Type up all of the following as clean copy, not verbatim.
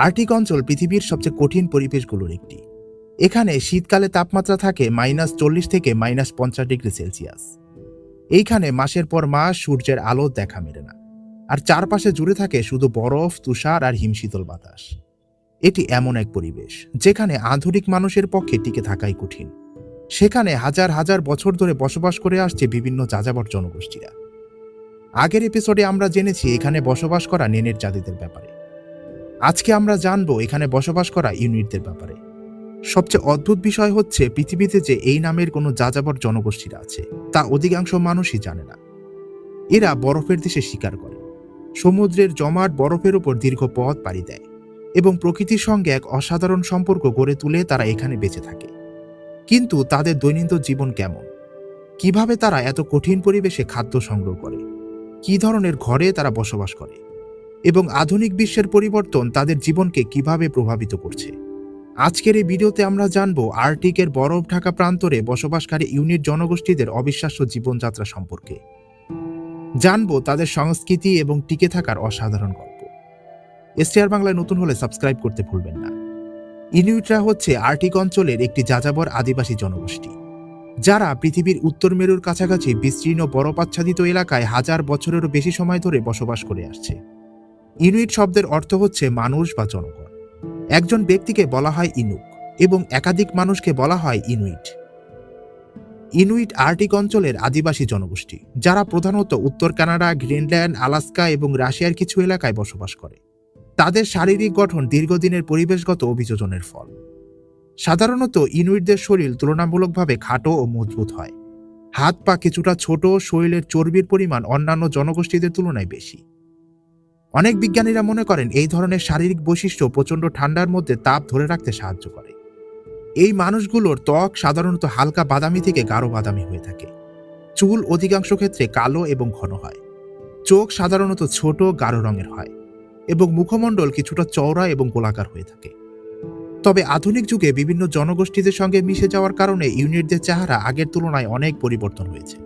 Arctic অঞ্চল পৃথিবীর সবচেয়ে কঠিন পরিবেশগুলোর একটি। এখানে শীতকালে তাপমাত্রা থাকে -40 থেকে -50 ডিগ্রি সেলসিয়াস। এইখানে মাসের পর মাস সূর্যের আলো দেখা মেলে না, আর চারপাশে জুড়ে থাকে শুধু বরফ, তুষার আর হিমশীতল বাতাস। এটি এমন এক পরিবেশ যেখানে আধুনিক মানুষের পক্ষে টিকে থাকাই কঠিন। সেখানে হাজার হাজার বছর ধরে বসবাস করে আসছে বিভিন্ন যাযাবর জনগোষ্ঠীরা। আগের এপিসোডে আমরা জেনেছি এখানে বসবাস করা নেনের জাতিদের ব্যাপারে। আজকে আমরা জানবো এখানে বসবাস করা ইনুইটদের ব্যাপারে। সবচেয়ে অদ্ভুত বিষয় হচ্ছে পৃথিবীতে যে এই নামের কোনো যাযাবর জনগোষ্ঠীরা আছে তা অধিকাংশ মানুষই জানে না। এরা বরফের দেশে শিকার করে, সমুদ্রের জমাট বরফের উপর দীর্ঘ পথ পাড়ি দেয় এবং প্রকৃতির সঙ্গে এক অসাধারণ সম্পর্ক গড়ে তুলে তারা এখানে বেঁচে থাকে। কিন্তু তাদের দৈনন্দিন জীবন কেমন? কিভাবে তারা এত কঠিন পরিবেশে খাদ্য সংগ্রহ করে? কী ধরনের ঘরে তারা বসবাস করে? এবং আধুনিক বিশ্বের পরিবর্তন তাদের জীবনকে কিভাবে প্রভাবিত করছে? আজকের এই ভিডিওতে আমরা জানবো আর্কটিকের বরফ ঢাকা প্রান্তরে বসবাসকারী ইনুইট জনগোষ্ঠীদের অবিশ্বাস্য জীবনযাত্রা সম্পর্কে। জানবো তাদের সংস্কৃতি এবং টিকে থাকার অসাধারণ গল্প। এসটিআর বাংলায় নতুন হলে সাবস্ক্রাইব করতে ভুলবেন না। ইনুইটরা হচ্ছে আর্কটিক অঞ্চলের একটি যাযাবর আদিবাসী জনগোষ্ঠী, যারা পৃথিবীর উত্তর মেরুর কাছাকাছি বিস্তীর্ণ বরফাচ্ছাদিত এলাকায় হাজার বছরেরও বেশি সময় ধরে বসবাস করে আসছে। ইনুইট শব্দের অর্থ হচ্ছে মানুষ বা জনগণ। একজন ব্যক্তিকে বলা হয় ইনুক এবং একাধিক মানুষকে বলা হয় ইনুইট। ইনুইট আর্কটিক অঞ্চলের আদিবাসী জনগোষ্ঠী, যারা প্রধানত উত্তর কানাডা, গ্রিনল্যান্ড, আলাস্কা এবং রাশিয়ার কিছু এলাকায় বসবাস করে। তাদের শারীরিক গঠন দীর্ঘদিনের পরিবেশগত অভিযোজনের ফল। সাধারণত ইনুইটদের শরীর তুলনামূলকভাবে খাটো ও মজবুত হয়। হাত পা কিছুটা ছোট, শরীরের চর্বির পরিমাণ অন্যান্য জনগোষ্ঠীদের তুলনায় বেশি। অনেক বিজ্ঞানীরা মনে করেন এই ধরনের শারীরিক বৈশিষ্ট্য প্রচণ্ড ঠান্ডার মধ্যে তাপ ধরে রাখতে সাহায্য করে। এই মানুষগুলোর ত্বক সাধারণত হালকা বাদামি থেকে গাঢ় বাদামি হয়ে থাকে। চুল অধিকাংশ ক্ষেত্রে কালো এবং ঘন হয়। চোখ সাধারণত ছোট, গাঢ় রঙের হয় এবং মুখমণ্ডল কিছুটা চওড়া এবং গোলাকার হয়ে থাকে। তবে আধুনিক যুগে বিভিন্ন জনগোষ্ঠীদের সঙ্গে মিশে যাওয়ার কারণে ইউনিটদের চেহারা আগের তুলনায় অনেক পরিবর্তন হয়েছে।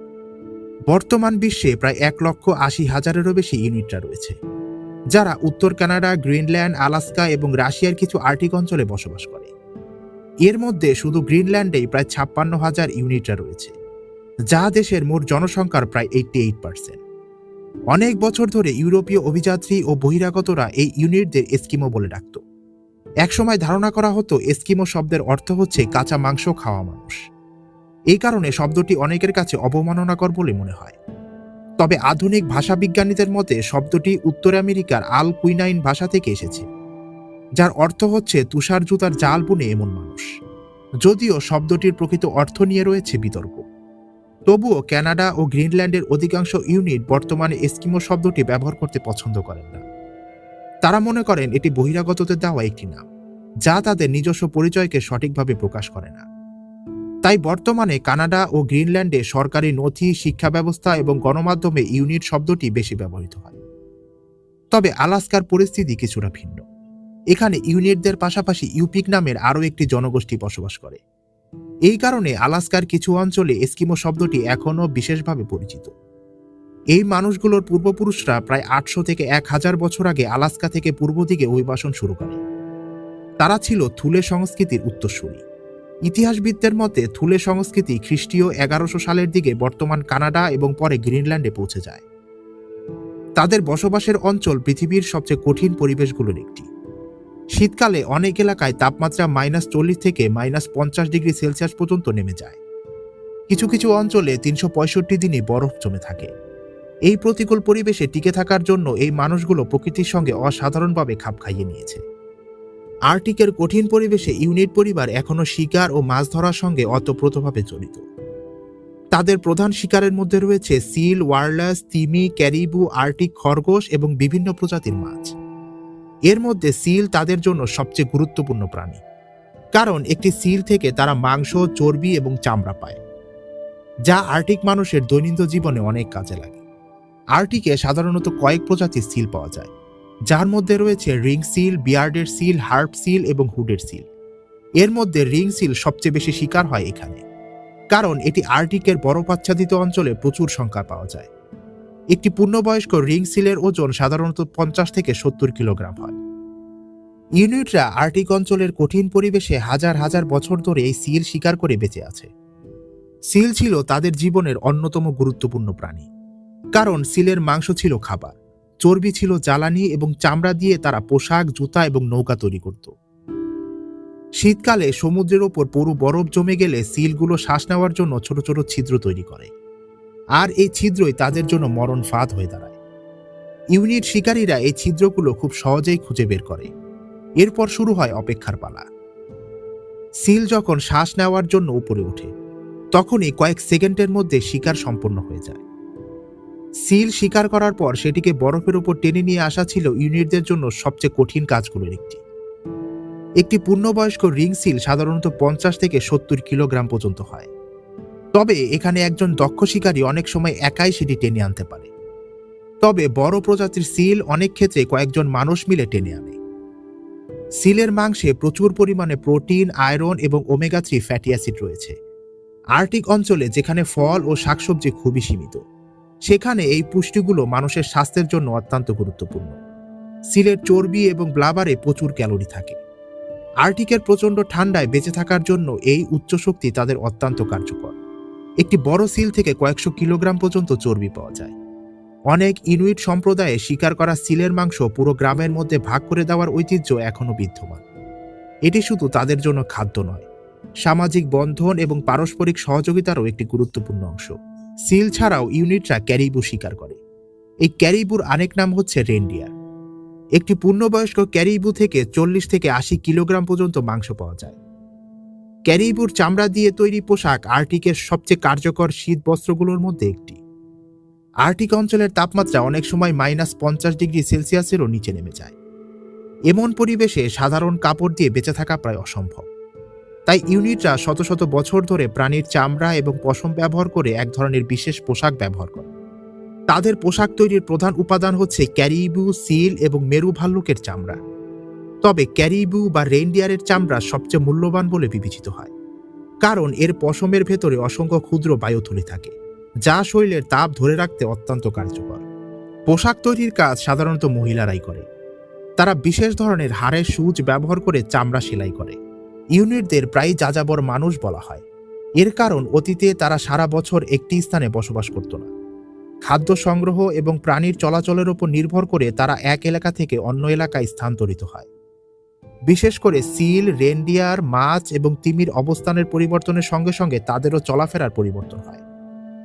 বর্তমান বিশ্বে প্রায় 1,80,000-এরও বেশি ইউনিটরা রয়েছে, যারা উত্তর কানাডা, গ্রিনল্যান্ড, আলাস্কা এবং রাশিয়ার কিছু আর্কটিক অঞ্চলে বসবাস করে। এর মধ্যে শুধু গ্রিনল্যান্ডেই প্রায় 56,000 ইউনিটরা রয়েছে, যা দেশের মোট জনসংখ্যার প্রায় 88%। অনেক বছর ধরে ইউরোপীয় অভিযাত্রী ও বহিরাগতরা এই ইউনিটদের এস্কিমো বলে ডাকত। একসময় ধারণা করা হতো এস্কিমো শব্দের অর্থ হচ্ছে কাঁচা মাংস খাওয়া মানুষ। এই কারণে শব্দটি অনেকের কাছে অবমাননাকর বলে মনে হয়। তবে আধুনিক ভাষাবিজ্ঞানীদের মতে শব্দটি উত্তর আমেরিকার আল কুইনাইন ভাষা থেকে এসেছে, যার অর্থ হচ্ছে তুষার জুতার জাল বুনে এমন মানুষ। যদিও শব্দটির প্রকৃত অর্থ নিয়ে রয়েছে বিতর্ক, তবুও কানাডা ও গ্রিনল্যান্ডের অধিকাংশ ইউনিট বর্তমানে এস্কিমো শব্দটি ব্যবহার করতে পছন্দ করেন না। তারা মনে করেন এটি বহিরাগতদের দেওয়া একটি নাম, যা তাদের নিজস্ব পরিচয়কে সঠিকভাবে প্রকাশ করে না। তাই বর্তমানে কানাডা ও গ্রিনল্যান্ডে সরকারি নথি, শিক্ষা ব্যবস্থা এবং গণমাধ্যমে ইউনিট শব্দটি বেশি ব্যবহৃত হয়। তবে আলাস্কার পরিস্থিতি কিছুটা ভিন্ন। এখানে ইউনিটদের পাশাপাশি ইউপিক নামের আরও একটি জনগোষ্ঠী বসবাস করে। এই কারণে আলাস্কার কিছু অঞ্চলে এস্কিমো শব্দটি এখনও বিশেষভাবে পরিচিত। এই মানুষগুলোর পূর্বপুরুষরা প্রায় 800 থেকে 1000 বছর আগে আলাস্কা থেকে পূর্ব দিকে অভিবাসন শুরু করে। তারা ছিল থুলে সংস্কৃতির উত্তরসূরি। ইতিহাসবিদদের মতে থুলে সংস্কৃতি খ্রিস্টীয় 1100 সালের দিকে বর্তমান কানাডা এবং পরে গ্রিনল্যান্ডে পৌঁছে যায়। তাদের বসবাসের অঞ্চল পৃথিবীর সবচেয়ে কঠিন পরিবেশগুলোর একটি। শীতকালে অনেক এলাকায় তাপমাত্রা -40 থেকে -50 ডিগ্রি সেলসিয়াস পর্যন্ত নেমে যায়। কিছু কিছু অঞ্চলে 365 দিনই বরফ জমে থাকে। এই প্রতিকূল পরিবেশে টিকে থাকার জন্য এই মানুষগুলো প্রকৃতির সঙ্গে অসাধারণভাবে খাপ খাইয়ে নিয়েছে। আর্কটিকের কঠিন পরিবেশে ইউনিট পরিবার এখনও শিকার ও মাছ ধরার সঙ্গে ওতপ্রোতভাবে জড়িত। তাদের প্রধান শিকারের মধ্যে রয়েছে সিল, ওয়ারলাস, তিমি, ক্যারিবু, আর্কটিক খরগোশ এবং বিভিন্ন প্রজাতির মাছ। এর মধ্যে সিল তাদের জন্য সবচেয়ে গুরুত্বপূর্ণ প্রাণী, কারণ একটি সিল থেকে তারা মাংস, চর্বি এবং চামড়া পায়, যা আর্কটিক মানুষের দৈনন্দিন জীবনে অনেক কাজে লাগে। আর্কটিকে সাধারণত কয়েক প্রজাতির সিল পাওয়া যায়, যার মধ্যে রয়েছে রিং সিল, বিয়ার্ডের সিল, হার্প সিল এবং হুডের সিল। এর মধ্যে রিং সিল সবচেয়ে বেশি শিকার হয় এখানে, কারণ এটি আর্কটিকের বরফাচ্ছাদিত অঞ্চলে প্রচুর সংখ্যা পাওয়া যায়। একটি পূর্ণবয়স্ক রিং সিলের ওজন সাধারণত 50 থেকে 70 কিলোগ্রাম হয়। ইনুইটরা আর্কটিক অঞ্চলের কঠিন পরিবেশে হাজার হাজার বছর ধরে এই সিল শিকার করে বেঁচে আছে। সিল ছিল তাদের জীবনের অন্যতম গুরুত্বপূর্ণ প্রাণী, কারণ সিলের মাংস ছিল খাবার, চর্বি ছিল জ্বালানি এবং চামড়া দিয়ে তারা পোশাক, জুতা এবং নৌকা তৈরি করত। শীতকালে সমুদ্রের ওপর পুরো বরফ জমে গেলে সিলগুলো শ্বাস নেওয়ার জন্য ছোট ছোট ছিদ্র তৈরি করে, আর এই ছিদ্রই তাদের জন্য মরণ ফাঁদ হয়ে দাঁড়ায়। ইউনিট শিকারীরা এই ছিদ্রগুলো খুব সহজেই খুঁজে বের করে। এরপর শুরু হয় অপেক্ষার পালা। সিল যখন শ্বাস নেওয়ার জন্য উপরে ওঠে, তখনই কয়েক সেকেন্ডের মধ্যে শিকার সম্পন্ন হয়ে যায়। সিল শিকার করার পর সেটিকে বরফের উপর টেনে নিয়ে আসা ছিল ইউনিটদের জন্য সবচেয়ে কঠিন কাজগুলোর একটি। একটি পূর্ণবয়স্ক রিং সিল সাধারণত 50 থেকে 70 কিলোগ্রাম পর্যন্ত হয়, তবে এখানে একজন দক্ষ শিকারী অনেক সময় একাই সেটি টেনে আনতে পারে। তবে বড় প্রজাতির সিল অনেক ক্ষেত্রে কয়েকজন মানুষ মিলে টেনে আনে। সিলের মাংসে প্রচুর পরিমাণে প্রোটিন, আয়রন এবং ওমেগা 3 ফ্যাটি অ্যাসিড রয়েছে। আর্কটিক অঞ্চলে যেখানে ফল ও শাকসবজি খুবই সীমিত, সেখানে এই পুষ্টিগুলো মানুষের স্বাস্থ্যের জন্য অত্যন্ত গুরুত্বপূর্ণ। সিলের চর্বি এবং ব্লাবারে প্রচুর ক্যালোরি থাকে। আর্কটিকের প্রচণ্ড ঠান্ডায় বেঁচে থাকার জন্য এই উচ্চ শক্তি তাদের অত্যন্ত কার্যকর। একটি বড় সিল থেকে কয়েকশো কিলোগ্রাম পর্যন্ত চর্বি পাওয়া যায়। অনেক ইনুইট সম্প্রদায়ে শিকার করা সিলের মাংস পুরো গ্রামের মধ্যে ভাগ করে দেওয়ার ঐতিহ্য এখনও বিদ্যমান। এটি শুধু তাদের জন্য খাদ্য নয়, সামাজিক বন্ধন এবং পারস্পরিক সহযোগিতারও একটি গুরুত্বপূর্ণ অংশ। সিল ছাড়াও ইউনিটরা ক্যারিবু শিকার করে। এই ক্যারিবুর আরেক নাম হচ্ছে রেনডিয়ার। একটি পূর্ণবয়স্ক ক্যারিবু থেকে 40 থেকে 80 কিলোগ্রাম পর্যন্ত মাংস পাওয়া যায়। ক্যারিবুর চামড়া দিয়ে তৈরি পোশাক আর্কটিকের সবচেয়ে কার্যকর শীত বস্ত্রগুলোর মধ্যে একটি। আর্কটিক অঞ্চলের তাপমাত্রা অনেক সময় -50°C-এরও নিচে নেমে যায়। এমন পরিবেশে সাধারণ কাপড় দিয়ে বেঁচে থাকা প্রায় অসম্ভব। তাই ইউনিটরা শত শত বছর ধরে প্রাণীর চামড়া এবং পশম ব্যবহার করে এক ধরনের বিশেষ পোশাক ব্যবহার করে। তাদের পোশাক তৈরির প্রধান উপাদান হচ্ছে ক্যারিবু, সিল এবং মেরু ভাল্লুকের চামড়া। তবে ক্যারিবু বা রেইনডিয়ারের চামড়া সবচেয়ে মূল্যবান বলে বিবেচিত হয়, কারণ এর পশমের ভেতরে অসংখ্য ক্ষুদ্র বায়ুথলি থাকে, যা শরীরের তাপ ধরে রাখতে অত্যন্ত কার্যকর। পোশাক তৈরির কাজ সাধারণত মহিলারাই করে। তারা বিশেষ ধরনের হাড়ের সূচ ব্যবহার করে চামড়া সেলাই করে। ইউনিটদের প্রায় যাযাবর মানুষ বলা হয়। এর কারণ অতীতে তারা সারা বছর একটি স্থানে বসবাস করত না। খাদ্য সংগ্রহ এবং প্রাণীর চলাচলের উপর নির্ভর করে তারা এক এলাকা থেকে অন্য এলাকায় স্থানান্তরিত হয়। বিশেষ করে সিল, রেনডিয়ার, মাছ এবং তিমির অবস্থানের পরিবর্তনের সঙ্গে সঙ্গে তাদেরও চলাফেরার পরিবর্তন হয়।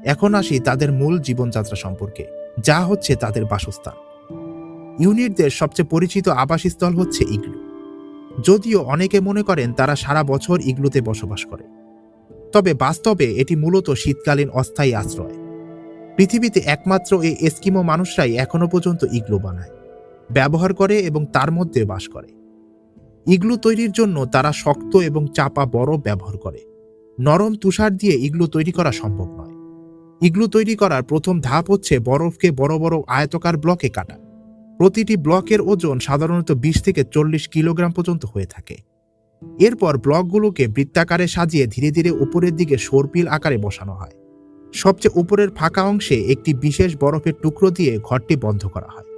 এখন আসি তাদের মূল জীবনযাত্রা সম্পর্কে, যা হচ্ছে তাদের বাসস্থান। ইউনিটদের সবচেয়ে পরিচিত আবাসস্থল হচ্ছে ইগলু। যদিও অনেকে মনে করেন তারা সারা বছর ইগলুতে বসবাস করে, তবে বাস্তবে এটি মূলত শীতকালীন অস্থায়ী আশ্রয়। পৃথিবীতে একমাত্র এই এস্কিমো মানুষরাই এখনো পর্যন্ত ইগলু বানায়, ব্যবহার করে এবং তার মধ্যে বাস করে। ইগলু তৈরির জন্য তারা শক্ত এবং চাপা বরফ ব্যবহার করে। নরম তুষার দিয়ে ইগলু তৈরি করা সম্ভব নয়। ইগলু তৈরি করার প্রথম ধাপ হচ্ছে বরফকে বড় বড় আয়তাকার ব্লকে কাটা। প্রতিটি ব্লকের ওজন সাধারণত 20 থেকে 40 কিলোগ্রাম পর্যন্ত হয়ে থাকে। এরপর ব্লকগুলোকে বৃত্তাকারে সাজিয়ে ধীরে ধীরে উপরের দিকে সর্পিল আকারে বসানো হয়। সবচেয়ে উপরের ফাঁকা অংশে একটি বিশেষ বরফের টুকরো দিয়ে ঘরটি বন্ধ করা হয়।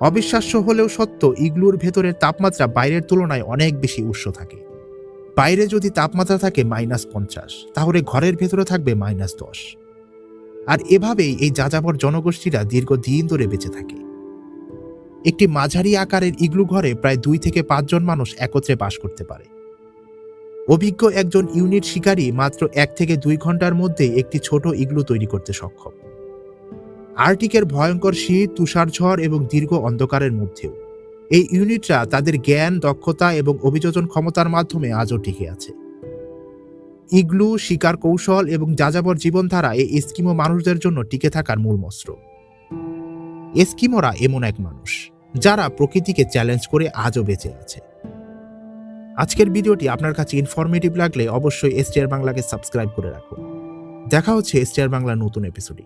অবিশ্বাস্য হলেও সত্য, ইগলুর ভেতরের তাপমাত্রা বাইরের তুলনায় অনেক বেশি উষ্ণ থাকে। বাইরে যদি তাপমাত্রা থাকে -50, তাহলে ঘরের ভেতরে থাকবে -10। আর এভাবেই এই যাযাবর জনগোষ্ঠীরা দীর্ঘদিন ধরে বেঁচে থাকে। একটি মাঝারি আকারের ইগলু ঘরে প্রায় 2 থেকে 5 জন মানুষ একত্রে বাস করতে পারে। অভিজ্ঞ একজন ইউনিট শিকারী মাত্র 1 থেকে 2 ঘন্টার মধ্যে একটি ছোট ইগলু তৈরি করতে সক্ষম। আর্কটিকের ভয়ঙ্কর শীত, তুষারঝড় এবং দীর্ঘ অন্ধকারের মধ্যেও এই ইউনিটরা তাদের জ্ঞান, দক্ষতা এবং অভিযোজন ক্ষমতার মাধ্যমে আজও টিকে আছে। ইগলু, শিকার কৌশল এবং যাযাবর জীবনধারা এই এস্কিমো মানুষদের জন্য টিকে থাকার মূল মন্ত্র। এস্কিমোরা এমন এক মানুষ যারা প্রকৃতিকে চ্যালেঞ্জ করে আজও বেঁচে আছে। আজকের ভিডিওটি আপনার কাছে ইনফরমেটিভ লাগলে অবশ্যই এসটিআর বাংলাকে সাবস্ক্রাইব করে রাখুন। দেখা হচ্ছে এসটিআর বাংলার নতুন এপিসোডে।